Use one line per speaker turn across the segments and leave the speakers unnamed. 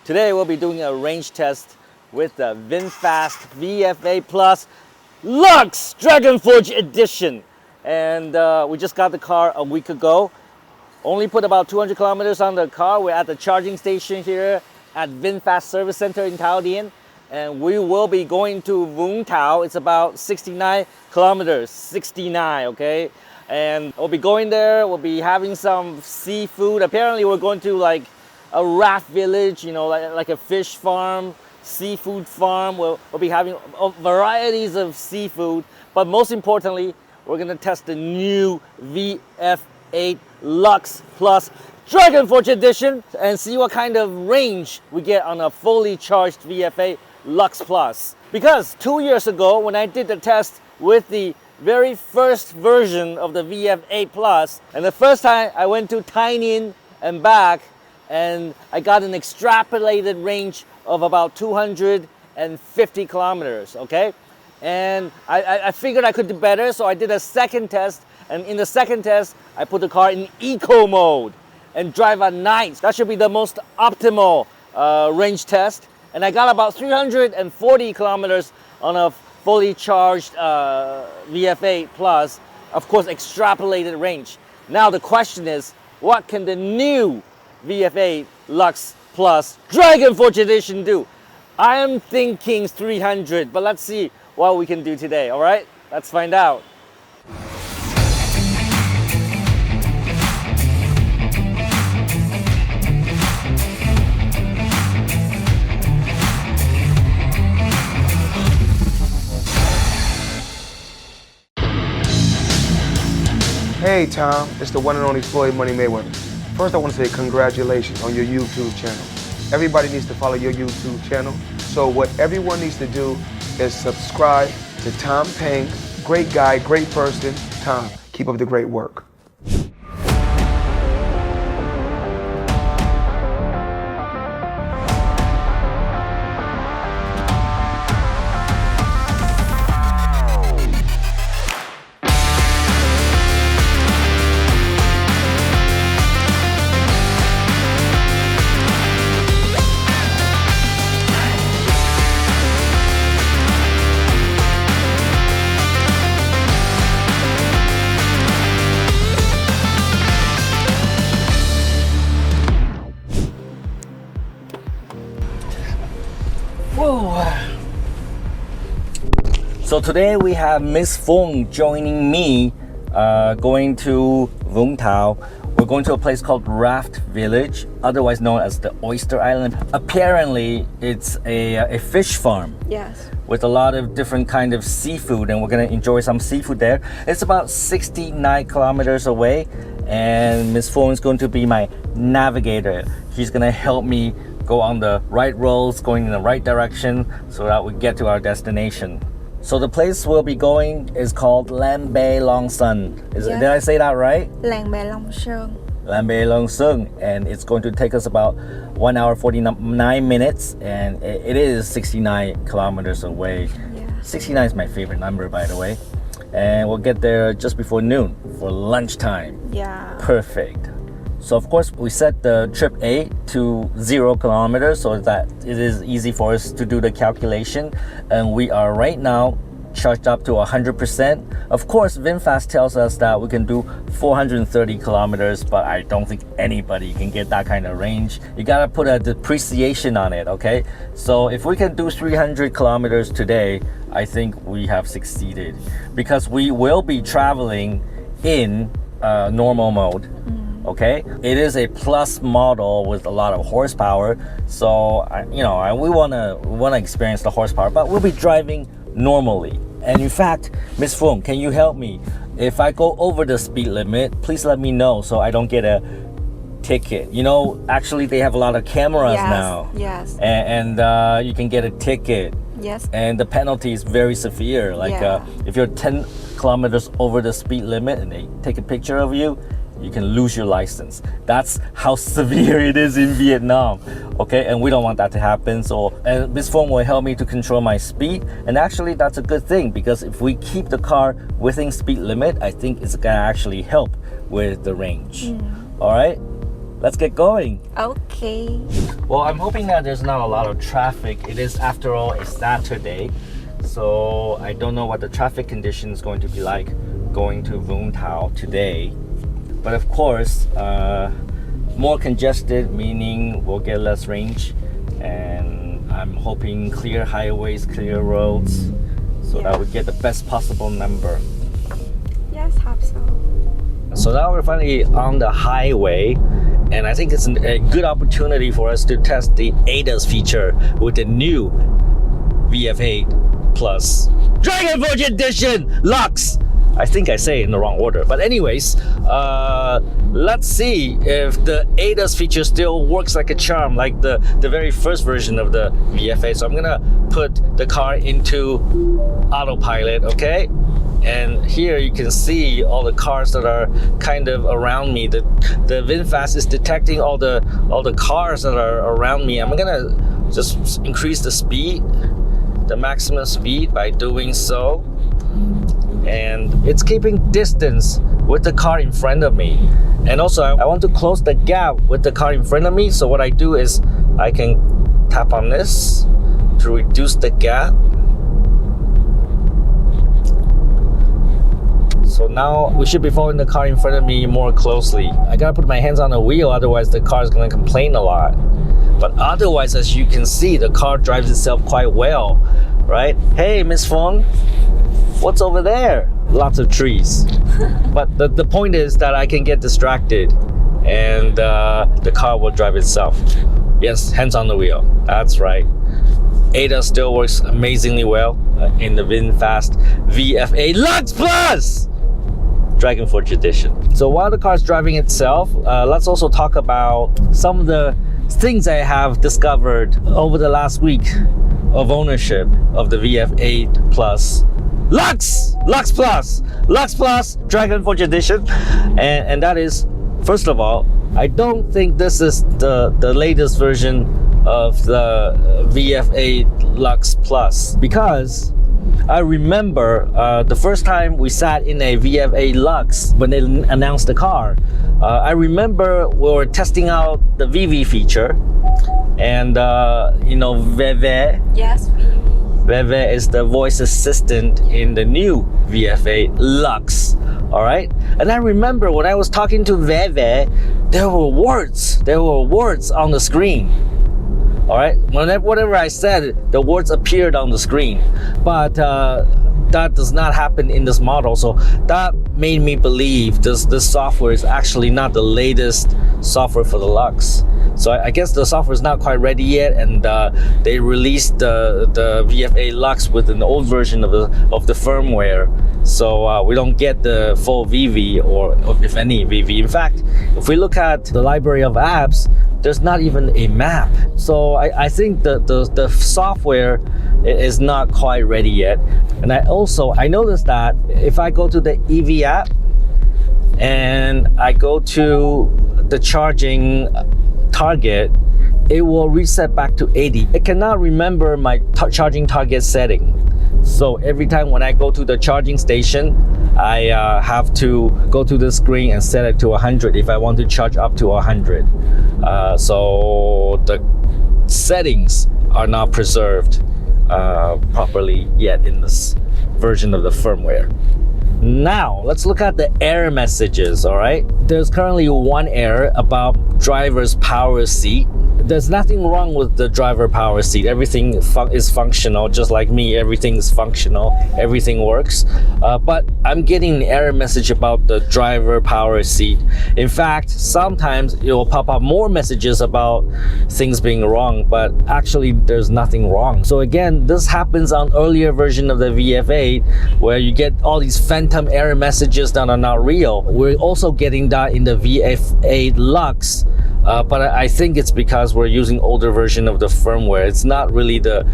Today we'll be doing a range test with the VinFast VF8 Lux Dragon Edition. And we just got the car a week ago. Only put about 200 kilometers on the car. We're at the charging station here at VinFast Service Center in Taoyuan. And we will be going to Vung Tau. It's about 69 kilometers, 69, okay? And we'll be going there, we'll be having some seafood. Apparently we're going to like a raft village, you know, like a fish farm, seafood farm. We'll be having varieties of seafood. But most importantly, we're gonna test the new VF8 Lux Plus Dragon Edition and see what kind of range we get on a fully charged VF8 Lux Plus. Because 2 years ago, when I did the test with the very first version of the VF8 Plus, and the first time I went to Taoyuan and back, and I got an extrapolated range of about 250 kilometers, okay? And I figured I could do better, so I did a second test, and in the second test, I put the car in eco mode and drive at night. That should be the most optimal range test. And I got about 340 kilometers on a fully charged VF8 Plus, of course, extrapolated range. Now the question is, what can the new VF8 Lux Plus Dragon Edition do? I am thinking 300, but let's see what we can do today, all right? Let's find out.
Hey Tom, it's the one and only Floyd Money Mayweather. First I want to say congratulations on your YouTube channel. Everybody needs to follow your YouTube channel. So what everyone needs to do is subscribe to Tom Peng. Great guy, great person. Tom, keep up the great work.
So today we have Miss Vung joining me, going to Vung Tau. We're going to a place called Raft Village, otherwise known as the Oyster Island. Apparently, it's a fish farm.
Yes.
With a lot of different kind of seafood, and we're gonna enjoy some seafood there. It's about 69 kilometers away, and Miss Vung is going to be my navigator. She's gonna help me go on the right roads, going in the right direction, so that we get to our destination. So the place we'll be going is called Lam Bay Long Sun.
Yes.
Did I say that right?
Lang Bay Long Sơn.
Lam Bay Long Sun, and it's going to take us about 1 hour 49 minutes, and it is 69 kilometers away.
Yeah.
69 is my favorite number, by the way. And we'll get there just before noon for lunchtime.
Yeah.
Perfect. So of course we set the trip A to 0 kilometers so that it is easy for us to do the calculation. And we are right now charged up to 100%. Of course, VinFast tells us that we can do 430 kilometers, but I don't think anybody can get that kind of range. You gotta put a depreciation on it, okay? So if we can do 300 kilometers today, I think we have succeeded, because we will be traveling in normal mode. Okay, it is a plus model with a lot of horsepower, so we wanna experience the horsepower, but we'll be driving normally. And in fact, Miss Vung, can you help me? If I go over the speed limit, please let me know so I don't get a ticket. You know, actually they have a lot of cameras now.
Yes.
And you can get a ticket.
Yes.
And the penalty is very severe. Like if you're 10 kilometers over the speed limit and they take a picture of you, you can lose your license. That's how severe it is in Vietnam. Okay, and we don't want that to happen. So, and this phone will help me to control my speed. And actually, that's a good thing, because if we keep the car within speed limit, I think it's gonna actually help with the range. All right, let's get going.
Okay.
Well, I'm hoping that there's not a lot of traffic. It is, after all, a Saturday. So I don't know what the traffic condition is going to be like going to Vung Tau today. But of course, more congested, meaning we'll get less range. And I'm hoping clear highways, clear roads, so that we get the best possible number.
Yes, hope so.
So now we're finally on the highway, and I think it's a good opportunity for us to test the ADAS feature with the new VF8 Plus Dragon Edition Lux. I think I say it in the wrong order, but anyways, let's see if the ADAS feature still works like a charm, like the very first version of the VF8. So I'm gonna put the car into autopilot, okay? And here you can see all the cars that are kind of around me. The VinFast is detecting all the cars that are around me. I'm gonna just increase the speed, the maximum speed, by doing so. And it's keeping distance with the car in front of me. And also I want to close the gap with the car in front of me. So what I do is I can tap on this to reduce the gap. So now we should be following the car in front of me more closely. I gotta put my hands on the wheel, otherwise the car is gonna complain a lot. But otherwise, as you can see, the car drives itself quite well, right? Hey, Miss Feng, what's over there? Lots of trees. But the point is that I can get distracted and the car will drive itself. Yes, hands on the wheel, that's right. ADAS still works amazingly well in the VinFast VF8 Lux Plus Dragon Edition. So while the car is driving itself, let's also talk about some of the things I have discovered over the last week of ownership of the VF8 Plus Lux Plus Dragon Edition. And that is, first of all, I don't think this is the latest version of the VF8 Lux Plus, because I remember the first time we sat in a VF8 Lux when they announced the car. I remember we were testing out the VV feature, and you know, VV.
Yes,
VV is the voice assistant in the new VF8 Lux. All right, and I remember when I was talking to VV, there were words on the screen. All right, whatever I said, the words appeared on the screen, but that does not happen in this model. So that made me believe this software is actually not the latest software for the Lux. So I guess the software is not quite ready yet, and they released the VF8 Lux with an old version of the firmware. So we don't get the full VV, or if any VV. In fact, if we look at the library of apps, there's not even a map. So I think the software is not quite ready yet. And I noticed that if I go to the EV app and I go to the charging target, it will reset back to 80. It cannot remember my charging target setting. So every time when I go to the charging station, I have to go to the screen and set it to 100 if I want to charge up to 100. So the settings are not preserved properly yet in this version of the firmware. Now let's look at the error messages. All right, there's currently one error about driver's power seat. There's nothing wrong with the driver power seat. Everything is functional, just like me. Everything is functional, everything works. But I'm getting an error message about the driver power seat. In fact, sometimes it will pop up more messages about things being wrong, but actually there's nothing wrong. So again, this happens on earlier version of the VF8, where you get all these phantom error messages that are not real. We're also getting that in the VF8 Lux. But I think it's because we're using older version of the firmware. It's not really the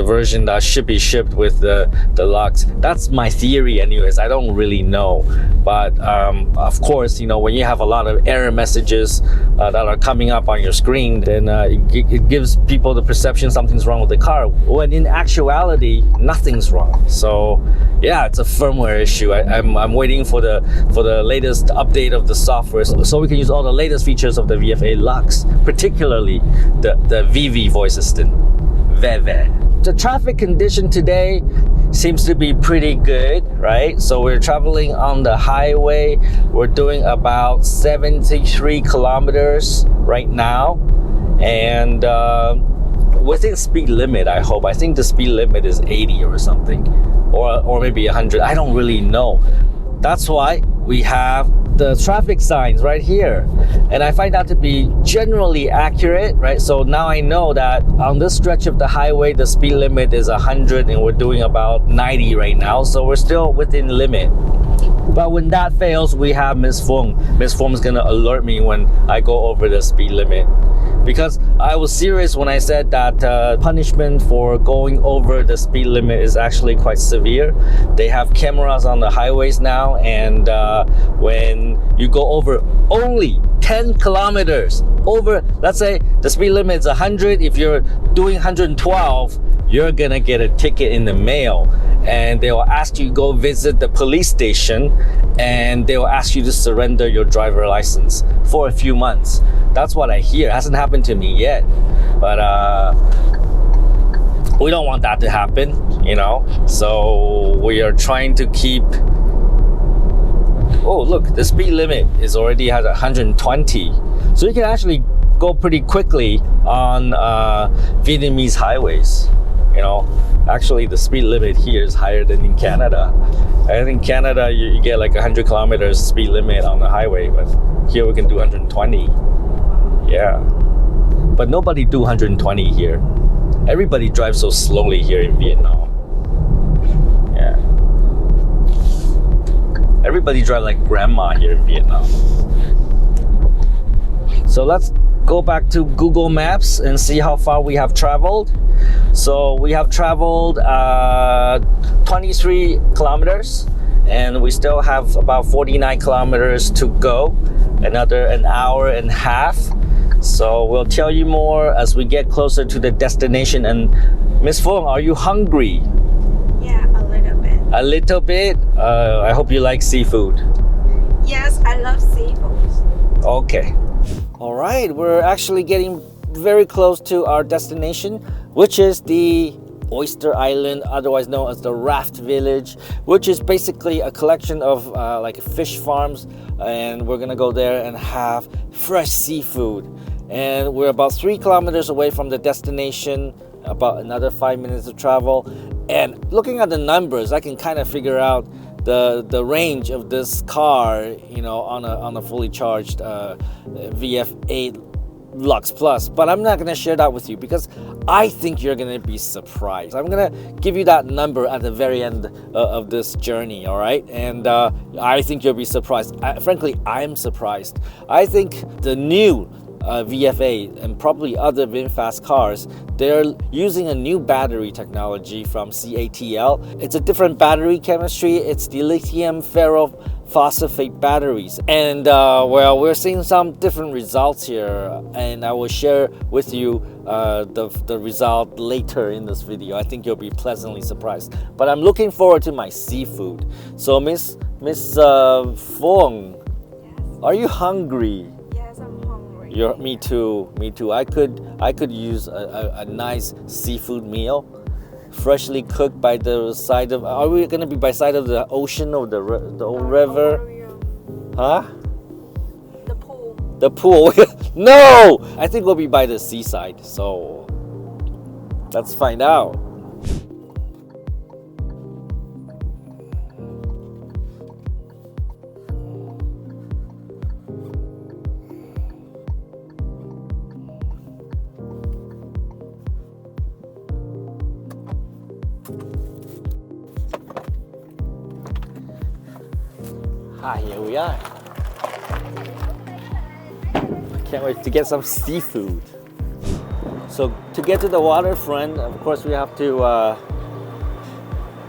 version that should be shipped with the Lux. That's my theory anyways. I don't really know. But of course, you know, when you have a lot of error messages that are coming up on your screen, then it gives people the perception something's wrong with the car, when in actuality, nothing's wrong. So yeah, it's a firmware issue. I'm waiting for the latest update of the software so we can use all the latest features of the VF8 Lux, particularly the VV voice assistant, VV. The traffic condition today seems to be pretty good, right? So we're traveling on the highway. We're doing about 73 kilometers right now, and within speed limit, I hope. I think the speed limit is 80 or something, or maybe 100. I don't really know. That's why we have the traffic signs right here, and I find that to be generally accurate, right? So now I know that on this stretch of the highway the speed limit is 100 and we're doing about 90 right now, so we're still within limit. But when that fails, we have Miss Fung. Miss Fung is gonna alert me when I go over the speed limit, because I was serious when I said that punishment for going over the speed limit is actually quite severe. They have cameras on the highways now, and when you go over only 10 kilometers over, let's say the speed limit is 100, if you're doing 112, you're gonna get a ticket in the mail, and they will ask you to go visit the police station, and they will ask you to surrender your driver license for a few months. That's what I hear. It hasn't happened to me yet, but we don't want that to happen, you know. So we are trying to keep. Oh, look, the speed limit is already at 120, so you can actually go pretty quickly on Vietnamese highways. You know, actually the speed limit here is higher than in Canada. I think in Canada you get like 100 kilometers speed limit on the highway, but here we can do 120. Yeah, but nobody do 120 here. Everybody drives so slowly here in Vietnam. Yeah, everybody drive like grandma here in Vietnam. So let's go back to Google Maps and see how far we have traveled. So we have traveled 23 kilometers, and we still have about 49 kilometers to go, another an hour and a half. So we'll tell you more as we get closer to the destination. And Miss Fung, are you hungry?
Yeah, a little bit.
A little bit? I hope you like seafood.
Yes, I love seafood.
Okay. All right, we're actually getting very close to our destination, which is the Oyster Island, otherwise known as the Raft Village, which is basically a collection of like fish farms, and we're gonna go there and have fresh seafood. And we're about 3 kilometers away from the destination, about another 5 minutes of travel. And looking at the numbers, I can kind of figure out the range of this car, you know, on a fully charged VF8 Lux Plus. But I'm not going to share that with you because I think you're going to be surprised. I'm going to give you that number at the very end of this journey, all right? And I think you'll be surprised. Frankly, I'm surprised. I think the new VF8 and probably other VinFast cars, they're using a new battery technology from CATL. It's a different battery chemistry. It's the lithium ferrophosphate batteries. And well, we're seeing some different results here, and I will share with you the result later in this video. I think you'll be pleasantly surprised. But I'm looking forward to my seafood. So Miss Fung,
Yes.
are you hungry?
Yes, I'm hungry.
Me too. I could use a nice seafood meal, freshly cooked by the side of. Are we gonna be by side of the ocean or the river? Huh?
The pool.
The pool? No, I think we'll be by the seaside. So let's find out. Here we are. Can't wait to get some seafood. So to get to the waterfront, of course, we have to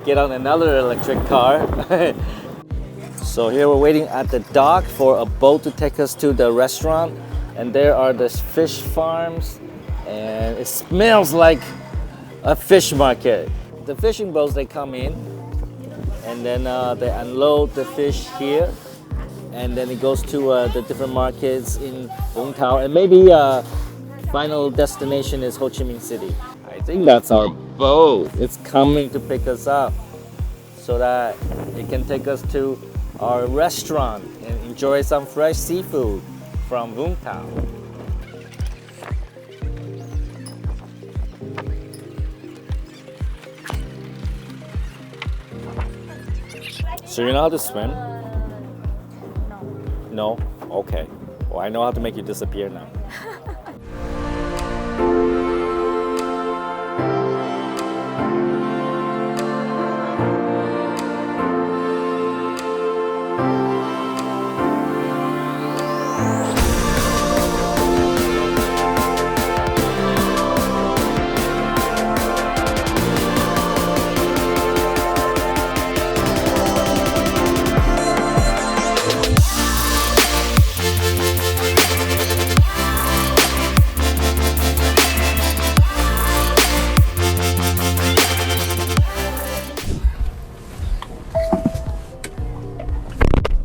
get on another electric car. So here we're waiting at the dock for a boat to take us to the restaurant, and there are the fish farms, and it smells like a fish market. The fishing boats, they come in, and then they unload the fish here, and then it goes to the different markets in Vung Tau, and maybe final destination is Ho Chi Minh City. I think that's our boat. It's coming to pick us up so that it can take us to our restaurant and enjoy some fresh seafood from Vung Tau. So you know how to swim? No? Okay. Well, I know how to make you disappear now.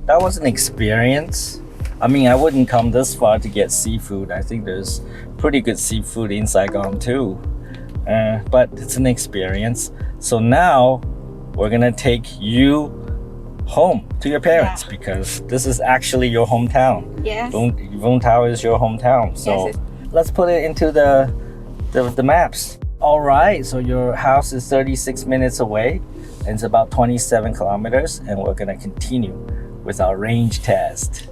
That was an experience. I mean, I wouldn't come this far to get seafood. I think there's pretty good seafood in Saigon too. But it's an experience. So now we're gonna take you home to your parents because this is actually your hometown.
Yes.
Vung Tau is your hometown. So
Yes,
let's put it into the maps. All right, so your house is 36 minutes away. And it's about 27 kilometers, and we're gonna continue with our range test.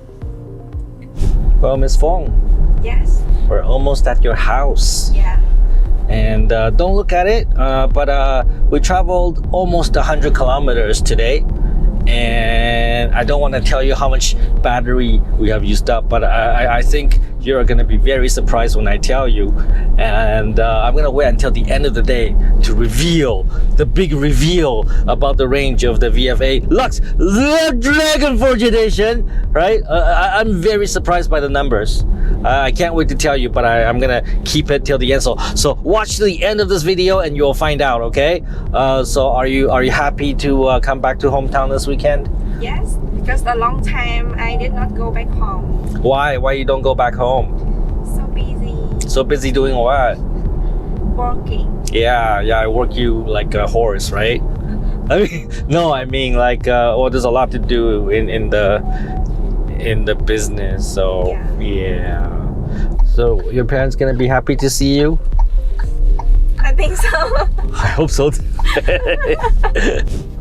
Well, Miss Fong,
Yes.
we're almost at your house.
Yeah.
And don't look at it, but we traveled almost 100 kilometers today. And I don't want to tell you how much battery we have used up, but I think you're going to be very surprised when I tell you. And I'm going to wait until the end of the day to reveal the big reveal about the range of the VF8 Lux Dragon Edition, right? I'm very surprised by the numbers. I can't wait to tell you, but I'm going to keep it till the end. So watch to the end of this video and you'll find out, okay? So are you happy to come back to hometown this weekend?
Yes, because a long time I did not go back home.
Why? Why you don't go back home?
So busy
So busy doing what?
working.
Yeah, I work you like a horse, right? I mean like, well, there's a lot to do in the business. So yeah. So your parents gonna be happy to see you?
I think so.
I hope so.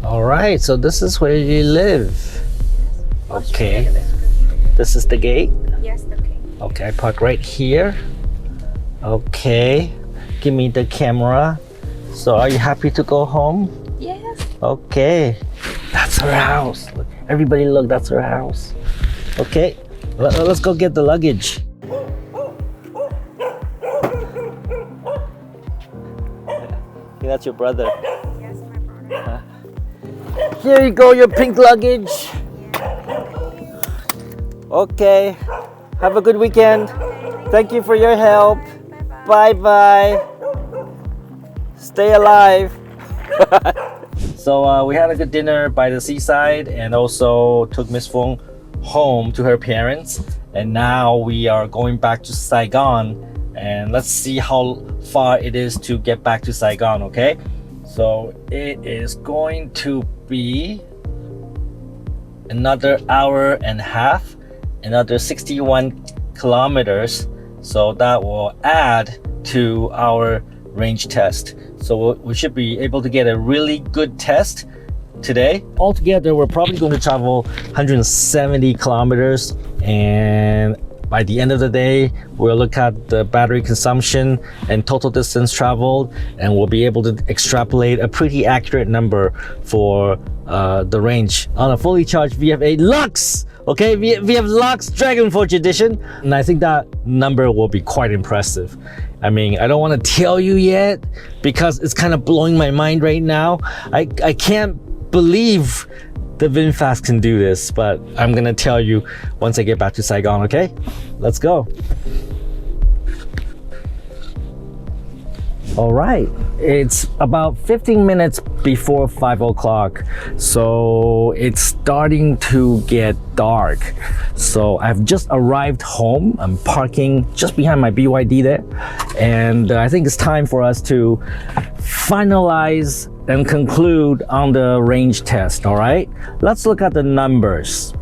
All right, so this is where you live. Okay, this is the gate.
Yes, okay.
Okay, I park right here. Okay, give me the camera. So are you happy to go home?
Yes.
Okay, that's her house. Look, everybody look, that's her house. Okay, let's go get the luggage. That's your brother.
Yes, my brother.
Here you go, your pink luggage. Okay, have a good weekend. Thank you for your help. Bye-bye. Stay alive. So we had a good dinner by the seaside and also took Miss Fung home to her parents. And now we are going back to Saigon. And let's see how far it is to get back to Saigon, okay? So it is going to be another hour and a half, another 61 kilometers. So that will add to our range test. So we should be able to get a really good test today. Altogether, we're probably going to travel 170 kilometers, and by the end of the day, we'll look at the battery consumption and total distance traveled, and we'll be able to extrapolate a pretty accurate number for the range on a fully charged VF8 Lux. Okay, VF Lux Dragon Edition, and I think that number will be quite impressive. I mean, I don't want to tell you yet because it's kind of blowing my mind right now. I can't believe the VinFast can do this, but I'm gonna tell you once I get back to Saigon, okay? Let's go. All right, it's about 15 minutes before 5 o'clock, so it's starting to get dark. So I've just arrived home. I'm parking just behind my BYD there, and I think it's time for us to finalize and conclude on the range test. All right, let's look at the numbers.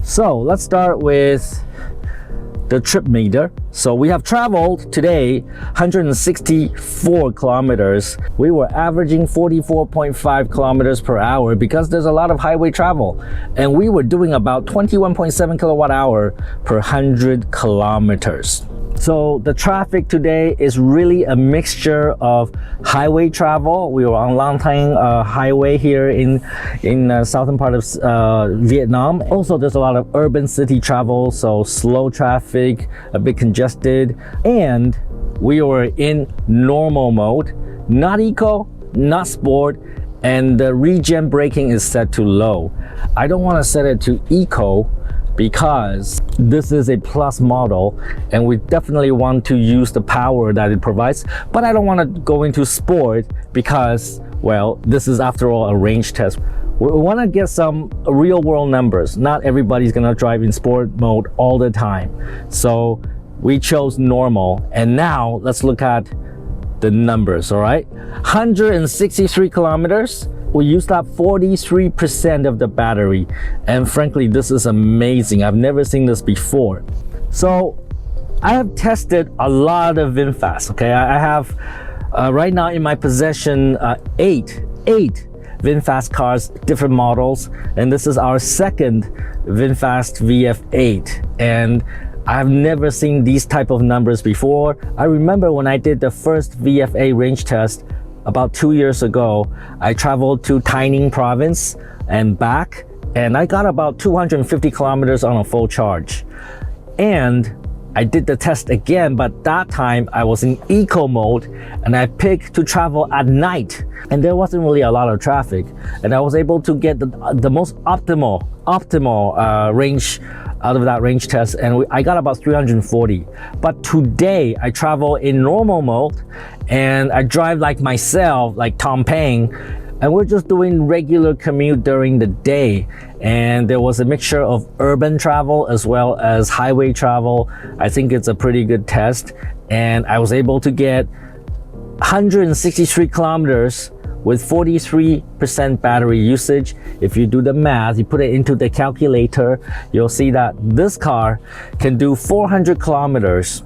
So let's start with the trip meter. So we have traveled today 164 kilometers. We were averaging 44.5 kilometers per hour because there's a lot of highway travel, and we were doing about 21.7 kilowatt hour per 100 kilometers. So the traffic today is really a mixture of highway travel. We were on Long Thanh highway here in southern part of Vietnam. Also, there's a lot of urban city travel, so slow traffic, a bit congested. And we were in normal mode, not eco, not sport, and the regen braking is set to low. I don't want to set it to eco because this is a plus model and we definitely want to use the power that it provides, but I don't want to go into sport because, well, this is after all a range test. We want to get some real world numbers. Not everybody's gonna drive in sport mode all the time, so we chose normal. And now let's look at the numbers. All right, 163 kilometers. We used up 43% of the battery, and frankly, this is amazing. I've never seen this before. So I have tested a lot of VinFast. Okay, I have right now in my possession eight VinFast cars, different models, and this is our second VinFast VF8, and I've never seen these type of numbers before. I remember when I did the first VF8 range test about 2 years ago. I traveled to Taining province and back, and I got about 250 kilometers on a full charge. And I did the test again, but that time I was in eco mode and I picked to travel at night, and there wasn't really a lot of traffic, and I was able to get the most optimal range out of that range test, and I got about 340. But today I travel in normal mode and I drive like myself, like Peng, and we're just doing regular commute during the day, and there was a mixture of urban travel as well as highway travel. I think it's a pretty good test, and I was able to get 163 kilometers with 43% battery usage. If you do the math, you put it into the calculator, you'll see that this car can do 400 kilometers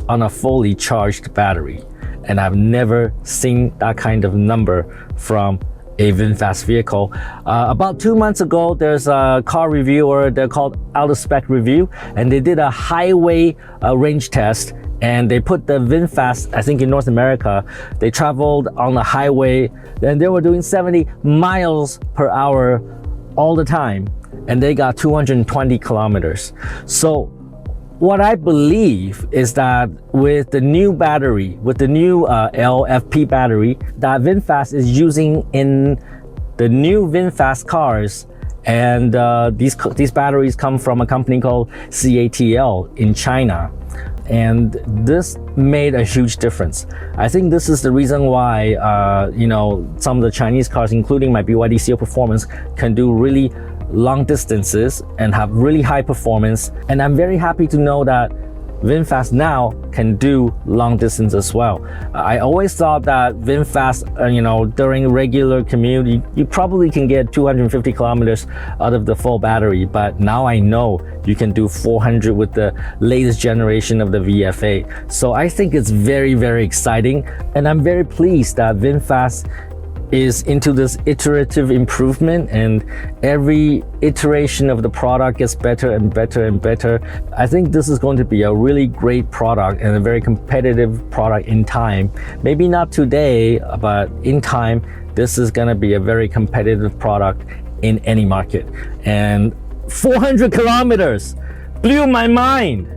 on a fully charged battery. And I've never seen that kind of number from a VinFast vehicle. About 2 months ago, there's a car reviewer, they're called Out of Spec Review, and they did a highway range test, and they put the VinFast, I think in North America, they traveled on the highway, and they were doing 70 miles per hour all the time, and they got 220 kilometers. So what I believe is that with the new battery, with the new LFP battery that VinFast is using in the new VinFast cars, and these batteries come from a company called CATL in China, and this made a huge difference. I think this is the reason why some of the Chinese cars, including my BYD Seal Performance, can do really long distances and have really high performance. And I'm very happy to know that VinFast now can do long distance as well. I always thought that VinFast, during regular commute, you probably can get 250 kilometers out of the full battery, but now I know you can do 400 with the latest generation of the VF8. So I think it's very, very exciting, and I'm very pleased that VinFast is into this iterative improvement, and every iteration of the product gets better and better and better. I think this is going to be a really great product and a very competitive product in time. Maybe not today, but in time, this is going to be a very competitive product in any market. And 400 kilometers blew my mind.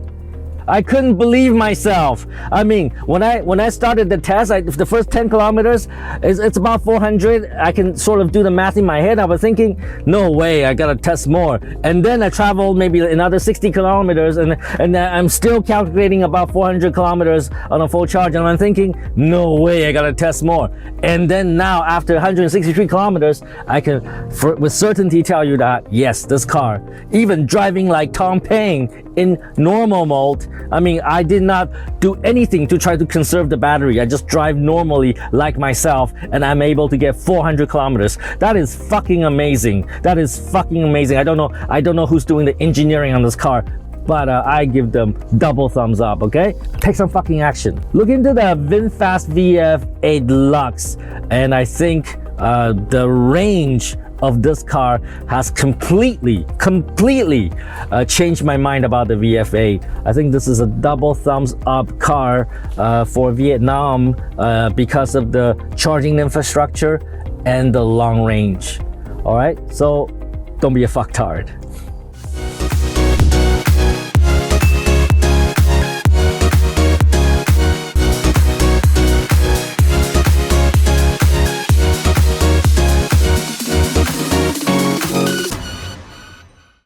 I couldn't believe myself. I mean, when I started the test, the first 10 kilometers, it's about 400. I can sort of do the math in my head. I was thinking, no way, I gotta test more. And then I traveled maybe another 60 kilometers, and I'm still calculating about 400 kilometers on a full charge, and I'm thinking, no way, I gotta test more. And then now, after 163 kilometers, I can with certainty tell you that yes, this car, even driving like Tom Peng in normal mode, I mean, I did not do anything to try to conserve the battery. I just drive normally like myself, and I'm able to get 400 kilometers. That is fucking amazing. That is fucking amazing. I don't know who's doing the engineering on this car, but I give them double thumbs up, okay? Take some fucking action. Look into the VinFast VF8 Lux, and I think the range of this car has completely changed my mind about the VF8. I think this is a double thumbs up car for Vietnam because of the charging infrastructure and the long range. All right, so don't be a fucktard.